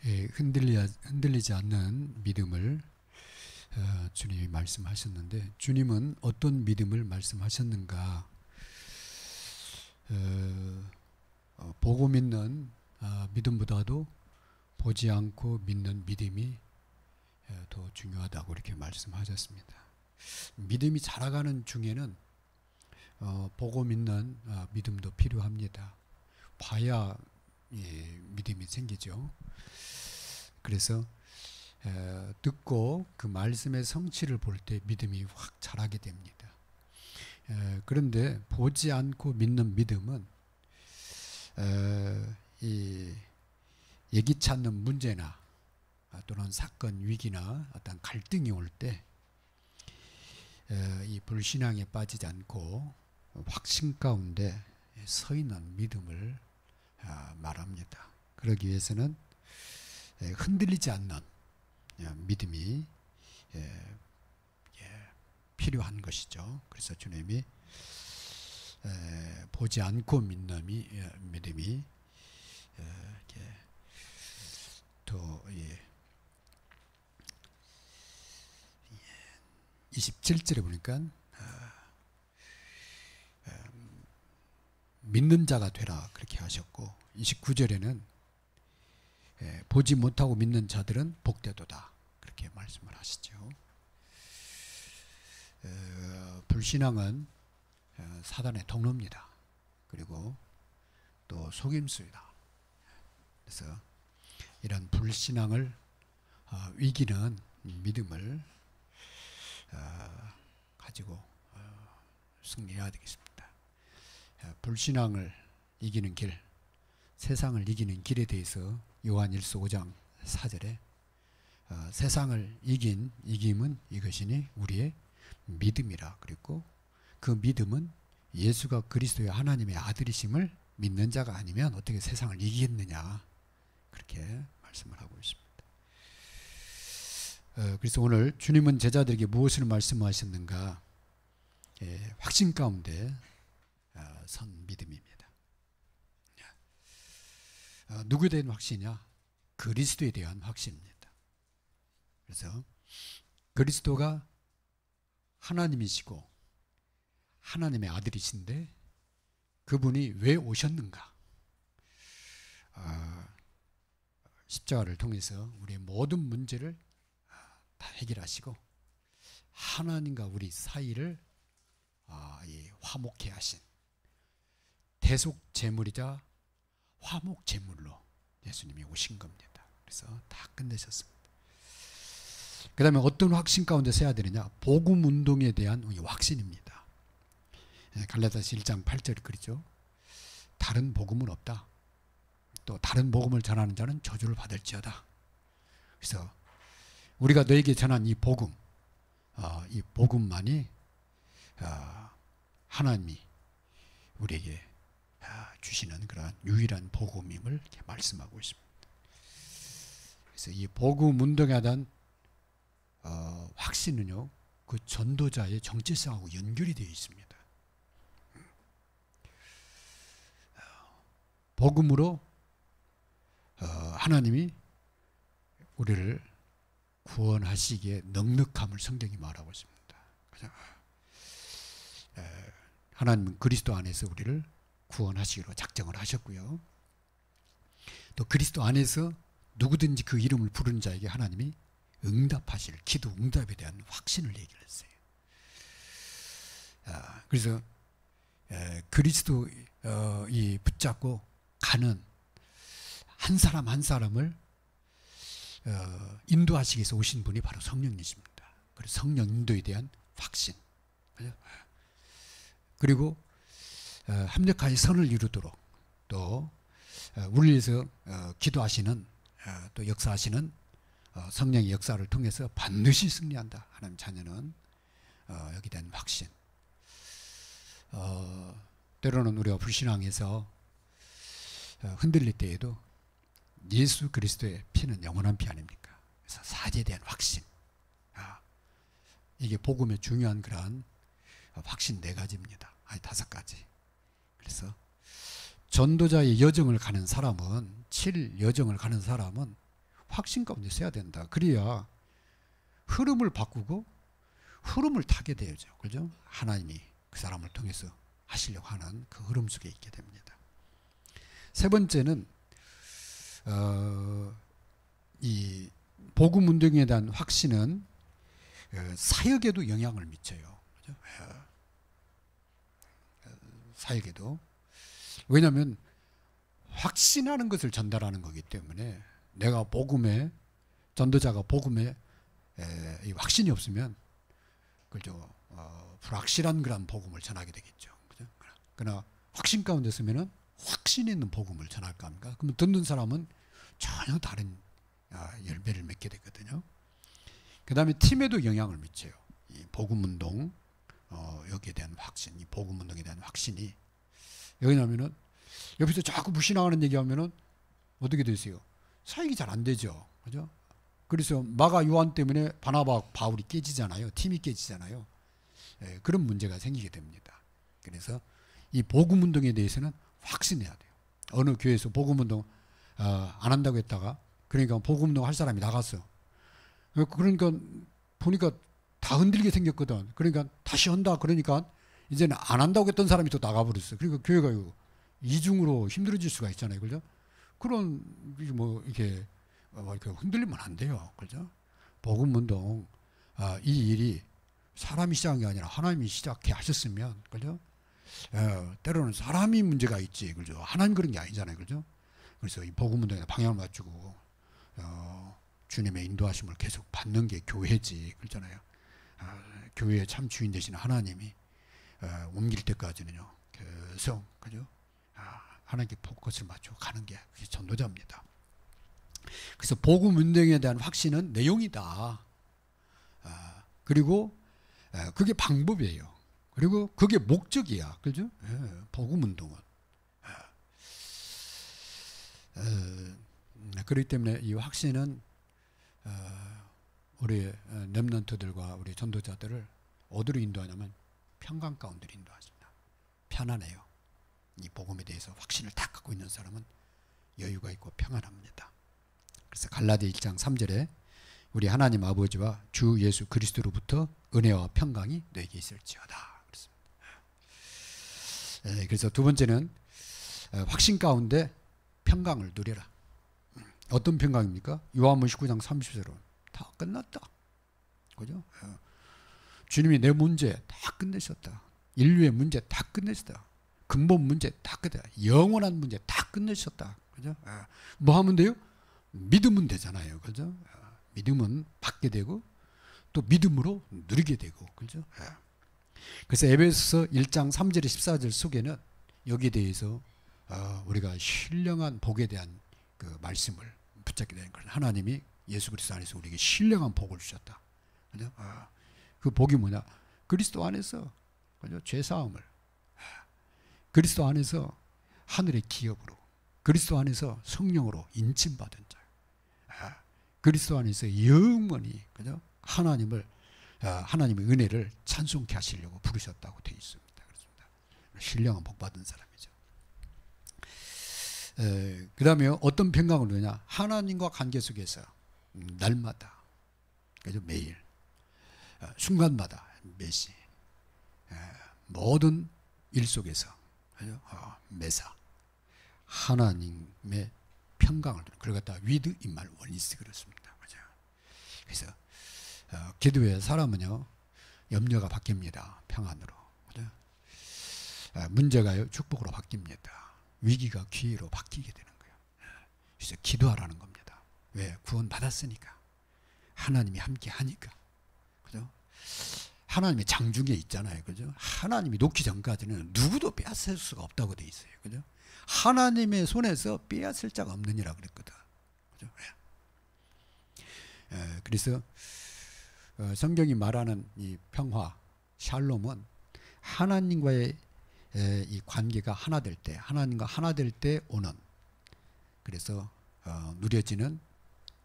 흔들리지 않는 믿음을 주님이 말씀하셨는데, 주님은 어떤 믿음을 말씀하셨는가? 보고 믿는 믿음보다도 보지 않고 믿는 믿음이 더 중요하다고 이렇게 말씀하셨습니다. 믿음이 자라가는 중에는 보고 믿는 믿음도 필요합니다. 봐야 믿음이 생기죠. 그래서 듣고 그 말씀의 성취를 볼 때 믿음이 확 자라게 됩니다. 그런데 보지 않고 믿는 믿음은 이 예기치 않는 문제나 또는 사건, 위기나 어떤 갈등이 올 때 이 불신앙에 빠지지 않고 확신 가운데 서 있는 믿음을 말합니다. 그러기 위해서는 흔들리지 않는 믿음이 필요한 것이죠. 그래서 주님이 보지 않고 믿는 믿음이 더 27절에 보니까 믿는 자가 되라 그렇게 하셨고, 29절에는 보지 못하고 믿는 자들은 복되도다 그렇게 말씀을 하시죠. 불신앙은 사단의 통로입니다. 그리고 또 속임수이다. 그래서 이런 불신앙을 이기는 믿음을 가지고 승리해야 되겠습니다. 불신앙을 이기는 길, 세상을 이기는 길에 대해서 요한일서 5장 4절에 세상을 이김은 이것이니 우리의 믿음이라. 그리고 그 믿음은 예수가 그리스도의 하나님의 아들이심을 믿는 자가 아니면 어떻게 세상을 이기겠느냐 그렇게 말씀을 하고 있습니다. 그래서 오늘 주님은 제자들에게 무엇을 말씀하셨는가? 확신 가운데 선 믿음입니다. 누구에 대한 확신이냐? 그리스도에 대한 확신입니다. 그래서 그리스도가 하나님이시고 하나님의 아들이신데 그분이 왜 오셨는가? 십자가를 통해서 우리의 모든 문제를 다 해결하시고 하나님과 우리 사이를 화목케 하신 대속제물이자 화목제물로 예수님이 오신 겁니다. 그래서 다 끝내셨습니다. 그 다음에 어떤 확신 가운데 서야 되느냐? 복음운동에 대한 확신입니다. 갈라디아서 1장 8절이 그러죠. 다른 복음은 없다. 또 다른 복음을 전하는 자는 저주를 받을지어다. 그래서 우리가 너에게 전한 이 복음만이 하나님이 우리에게 주시는 그런 유일한 복음임을 이렇게 말씀하고 있습니다. 그래서 이 복음 운동에 대한 확신은요, 그 전도자의 정체성하고 연결이 되어 있습니다. 복음으로 하나님이 우리를 구원하시기에 넉넉함을 성경이 말하고 있습니다. 그래서 하나님은 그리스도 안에서 우리를 구원하시기로 작정을 하셨고요. 또 그리스도 안에서 누구든지 그 이름을 부르는 자에게 하나님이 응답하실 기도 응답에 대한 확신을 얘기를 했어요. 그래서 그리스도 이 붙잡고 가는 한 사람 한 사람을 인도하시기 위해서 오신 분이 바로 성령이십니다. 그래서 성령 인도에 대한 확신. 그리고 합력하여 선을 이루도록 또 우리를 위해서 기도하시는 또 역사하시는 성령의 역사를 통해서 반드시 승리한다. 하나님 자녀는 여기에 대한 확신. 때로는 우리가 불신앙에서 흔들릴 때에도 예수 그리스도의 피는 영원한 피 아닙니까? 그래서 사제에 대한 확신. 이게 복음의 중요한 그러한 확신 4가지입니다. 아니 5가지. 그래서 전도자의 여정을 가는 사람은 7 여정을 가는 사람은 확신 가운데 서야 된다. 그래야 흐름을 바꾸고 흐름을 타게 되죠. 그죠? 하나님이 그 사람을 통해서 하시려고 하는 그 흐름 속에 있게 됩니다. 세 번째는 이 복음 운동에 대한 확신은 사역에도 영향을 미쳐요. 그죠? 사역에도. 왜냐하면 확신하는 것을 전달하는 거기 때문에 내가 복음에 전도자가 복음에 이 확신이 없으면 그죠? 불확실한 그런 복음을 전하게 되겠죠. 그죠? 그러나 확신 가운데 있으면은 확신 있는 복음을 전할까 합니까? 그러면 듣는 사람은 전혀 다른 열매를 맺게 되거든요. 그 다음에 팀에도 영향을 미쳐요. 이 복음 운동, 여기에 대한 확신, 이 복음 운동에 대한 확신이. 왜냐하면은 옆에서 자꾸 무시나가는 얘기하면은 어떻게 되세요? 사역이 잘 안 되죠. 그죠? 그래서 마가 요한 때문에 바나바 바울이 깨지잖아요. 팀이 깨지잖아요. 그런 문제가 생기게 됩니다. 그래서 이 복음 운동에 대해서는 확신해야 돼요. 어느 교회에서 복음 운동 안 한다고 했다가 그러니까 복음 운동 할 사람이 나갔어. 그러니까 보니까 다 흔들게 생겼거든. 그러니까 다시 한다 그러니까 이제는 안 한다고 했던 사람이 또 나가버렸어. 그러니까 교회가 이중으로 힘들어질 수가 있잖아요. 그죠? 그런 뭐 이렇게 흔들리면 안 돼요. 그죠? 복음 운동 이 일이 사람이 시작한 게 아니라 하나님이 시작해 하셨으면 그죠? 때로는 사람이 문제가 있지. 그죠? 하나님 그런 게 아니잖아요. 그죠? 그래서 이 복음 운동에 방향을 맞추고 주님의 인도하심을 계속 받는 게 교회지. 그렇잖아요. 교회의 참 주인 되시는 하나님이 옮길 때까지는요. 계속 그죠? 하나님께 포커스를 맞추고 가는 게 그게 전도자입니다. 그래서 복음 운동에 대한 확신은 내용이다. 그리고 그게 방법이에요. 그리고 그게 목적이야. 그죠? 복음 운동은. 그렇기 때문에 이 확신은 우리 렘넌트들과 우리 전도자들을 어디로 인도하냐면 평강 가운데 인도하십니다. 편안해요. 이 복음에 대해서 확신을 딱 갖고 있는 사람은 여유가 있고 평안합니다. 그래서 갈라디 1장 3절에 우리 하나님 아버지와 주 예수 그리스도로부터 은혜와 평강이 너에게 있을지어다. 그래서 두 번째는 확신 가운데 평강을 누려라. 어떤 평강입니까? 요한복음 19장 30절로 다 끝났다. 그죠? 주님이 내 문제 다 끝내셨다. 인류의 문제 다 끝내셨다. 근본 문제 다 끝냈다. 영원한 문제 다 끝내셨다. 그죠? 뭐 하면 돼요? 믿으면 되잖아요. 그죠? 믿으면 받게 되고 또 믿음으로 누리게 되고. 그죠? 그래서 에베소서 1장 3절에 14절 속에는 여기에 대해서 우리가 신령한 복에 대한 그 말씀을 붙잡게 되는 거예요. 하나님이 예수 그리스도 안에서 우리에게 신령한 복을 주셨다. 그죠? 그 복이 뭐냐? 그리스도 안에서 그죠? 죄 사함을 그리스도 안에서 하늘의 기업으로 그리스도 안에서 성령으로 인침받은 자 그리스도 안에서 영원히 그죠? 하나님의 은혜를 찬송케 하시려고 부르셨다고 되어 있습니다. 그렇습니다. 신령한 복 받은 사람이죠. 그 다음에 어떤 평강을 누리냐? 하나님과 관계 속에서 날마다 그죠? 매일 순간마다 매시 모든 일 속에서 그죠? 매사 하나님의 평강을 그걸 갖다 위드 인말 원리스 그렇습니다. 그죠? 그래서 기도의 사람은요 염려가 바뀝니다. 평안으로. 그죠? 문제가요 축복으로 바뀝니다. 위기가 기회로 바뀌게 되는 거예요. 그래서 기도하라는 겁니다. 왜? 구원 받았으니까. 하나님이 함께 하니까. 그죠? 하나님의 장중에 있잖아요. 그죠? 하나님이 놓기 전까지는 누구도 빼앗을 수가 없다고 돼 있어요. 그죠? 하나님의 손에서 빼앗을 자가 없느니라 그랬거든. 그죠? 그래서 성경이 말하는 이 평화, 샬롬은 하나님과의 이 관계가 하나 될 때, 하나님과 하나 될 때 오는 그래서 누려지는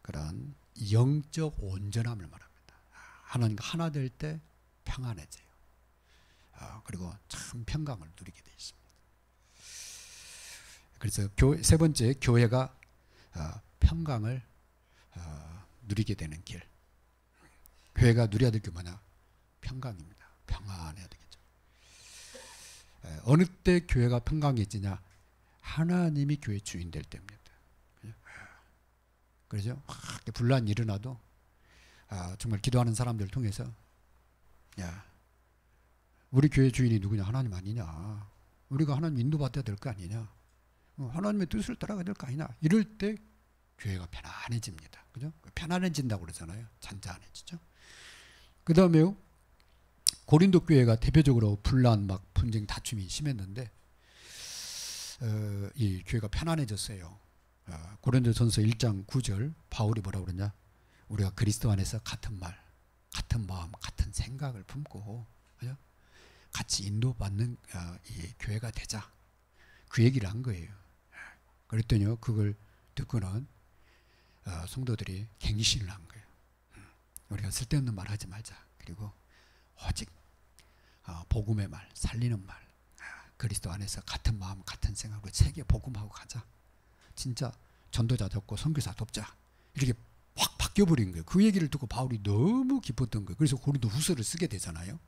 그런 영적 온전함을 말합니다. 하나님과 하나 될 때 평안해져요. 그리고 참 평강을 누리게 되어 있습니다. 그래서 세 번째 교회가 평강을 누리게 되는 길. 교회가 누려야 될 게 뭐냐? 평강입니다. 평안해야 되겠죠. 어느 때 교회가 평강해지냐? 하나님이 교회 주인 될 때입니다. 그렇죠? 분란이 일어나도 정말 기도하는 사람들을 통해서 야, 우리 교회 주인이 누구냐? 하나님 아니냐? 우리가 하나님 인도받아야 될 거 아니냐? 하나님의 뜻을 따라가야 될 거 아니냐? 이럴 때 교회가 편안해집니다. 그죠? 편안해진다고 그러잖아요. 잔잔해지죠. 그 다음에요, 고린도 교회가 대표적으로 분란, 막 분쟁, 다툼이 심했는데 이 교회가 편안해졌어요. 고린도전서 1장 9절 바울이 뭐라고 그러냐? 우리가 그리스도 안에서 같은 말, 같은 마음, 같은 생각을 품고 그죠? 같이 인도받는 이 교회가 되자. 그 얘기를 한 거예요. 그랬더니요, 그걸 듣고는 성도들이 갱신을 한 거예요. 우리가 쓸데없는 말 하지 말자. 그리고 오직 복음의 말, 살리는 말, 그리스도 안에서 같은 마음, 같은 생각으로 세계 복음하고 가자. 진짜 전도자 돕고 선교사 돕자. 이렇게 확 바뀌어버린 거예요. 그 얘기를 듣고 바울이 너무 기뻤던 거예요. 그래서 고린도 후서를 쓰게 되잖아요.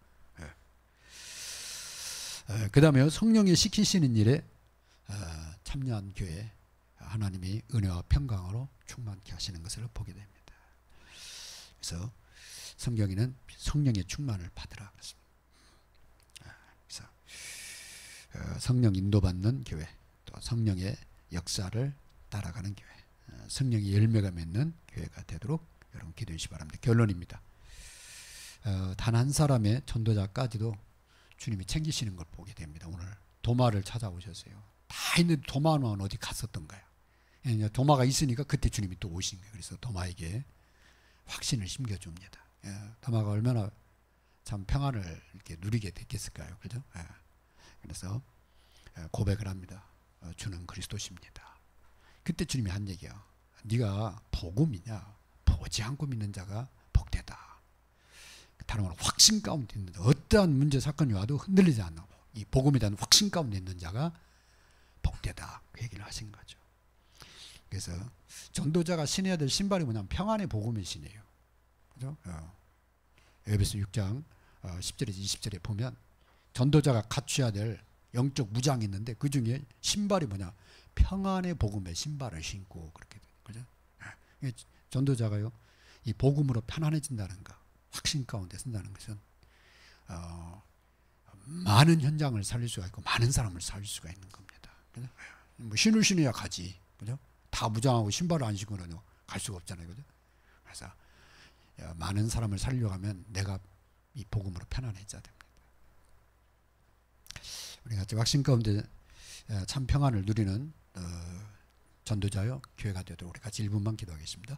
그 다음에 성령이 시키시는 일에 참여한 교회, 하나님이 은혜와 평강으로 충만케 하시는 것을 보게 됩니다. 그래서 성경에는 성령의 충만을 받으라 그랬습니다. 그래서 성령 인도받는 교회, 또 성령의 역사를 따라가는 교회, 성령의 열매가 맺는 교회가 되도록 여러분 기도해 주시기 바랍니다. 결론입니다. 단 한 사람의 전도자까지도 주님이 챙기시는 걸 보게 됩니다. 오늘 도마를 찾아오셨어요. 다 있는데 도마는 어디 갔었던가요? 도마가 있으니까 그때 주님이 또 오신 거예요. 그래서 도마에게 확신을 심겨줍니다. 도마가 얼마나 참 평안을 이렇게 누리게 됐겠을까요? 그죠? 그래서 고백을 합니다. 주는 그리스도십니다. 그때 주님이 한 얘기야. 네가 복음이냐? 보지 않고 믿는 자가 복되다. 다른 말로 확신 가운데 있는 자, 어떠한 문제 사건이 와도 흔들리지 않고 이 복음에 대한 확신 가운데 있는 자가 복되다. 그 얘기를 하신 거죠. 그래서 전도자가 신어야 될 신발이 뭐냐면 평안의 복음을 신어요. 그죠? 에베소 6장 10절에서 20절에 보면 전도자가 갖춰야 될 영적 무장이 있는데 그 중에 신발이 뭐냐? 평안의 복음의 신발을 신고 그렇게 돼요. 그죠? 전도자가요, 이 복음으로 편안해진다는 거, 확신 가운데 쓴다는 것은 많은 현장을 살릴 수가 있고 많은 사람을 살릴 수가 있는 겁니다. 그죠? 뭐 신을 신어야 가지. 그죠? 다 무장하고 신발을 안 신고는 갈 수가 없잖아요. 그죠? 그래서 많은 사람을 살리려고 하면 내가 이 복음으로 편안해져야 됩니다. 우리 같이 확신 가운데 참 평안을 누리는 전도자요 교회가 되도록 우리 같이 1분만 기도하겠습니다.